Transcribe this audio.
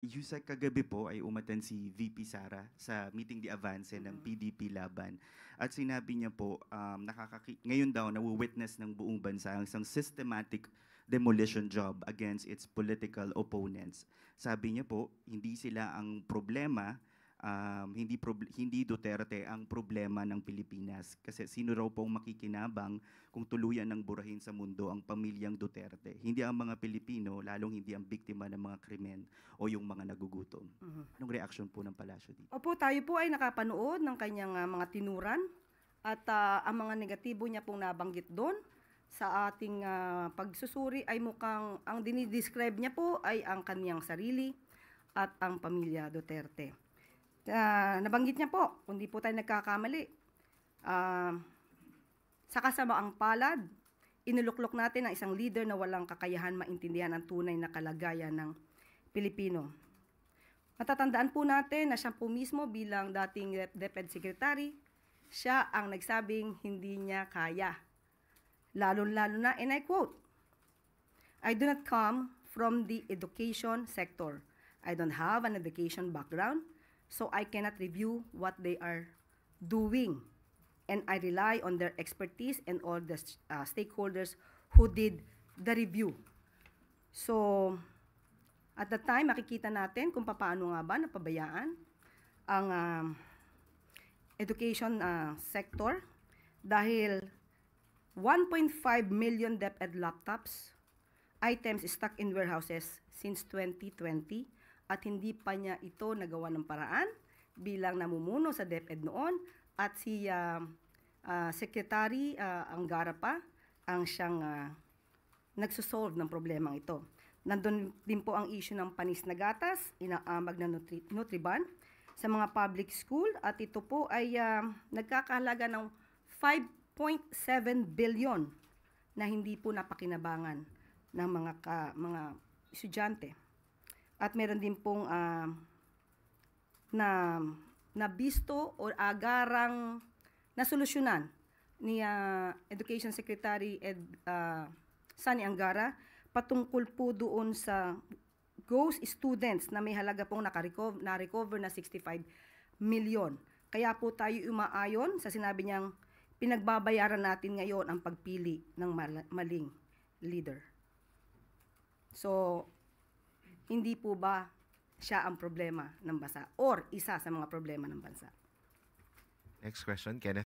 Yusek, kagabi po ay umattend si VP Sara sa meeting di avance ng PDP Laban. At sinabi niya po, ngayon daw nawu-witness ng buong bansa ang isang systematic demolition job against its political opponents. Sabi niya po, hindi sila ang problema, hindi Duterte ang problema ng Pilipinas. Kasi sino raw pong makikinabang kung tuluyan ng burahin sa mundo ang pamilyang Duterte. Hindi ang mga Pilipino, lalong hindi ang biktima ng mga krimen o yung mga nagugutom. Anong reaction po ng palasyo dito? Opo, tayo po ay nakapanood ng kanyang mga tinuran at ang mga negatibo niya pong nabanggit doon sa ating pagsusuri ay mukhang ang dinidescribe niya po ay ang kanyang sarili at ang pamilya Duterte. Nabanggit niya po, kung di po tayo nagkakamali, sa kasamaang palad, inuluklok natin ang isang leader na walang kakayahan maintindihan ang tunay na kalagayan ng Pilipino. Matatandaan po natin na siya po mismo bilang dating DepEd Secretary, siya ang nagsabing hindi niya kaya. Lalo-lalo na, and I quote, "I do not come from the education sector. I don't have an education background, so I cannot review what they are doing. And I rely on their expertise and all the stakeholders who did the review." So, at the time, makikita natin kung paano nga ba napabayaan ang education sector dahil 1.5 million DepEd laptops items stuck in warehouses since 2020 at hindi pa niya ito nagawa ng paraan bilang namumuno sa DepEd noon at si Secretary Angara pa ang siyang nagsosolve ng problemang ito. Nandun din po ang issue ng panis na gatas, inaamag na Nutriban sa mga public school at ito po ay nagkakahalaga ng 5.7 billion na hindi po napakinabangan ng mga estudyante. At meron din pong nabisto o agarang nasolusyonan ni Education Secretary Sani Angara patungkol po doon sa ghost students na may halaga pong na-recover na 65 million. Kaya po tayo umaayon sa sinabi niyang pinagbabayaran natin ngayon ang pagpili ng maling leader. So, hindi po ba siya ang problema ng bansa or isa sa mga problema ng bansa? Next question, Kenneth.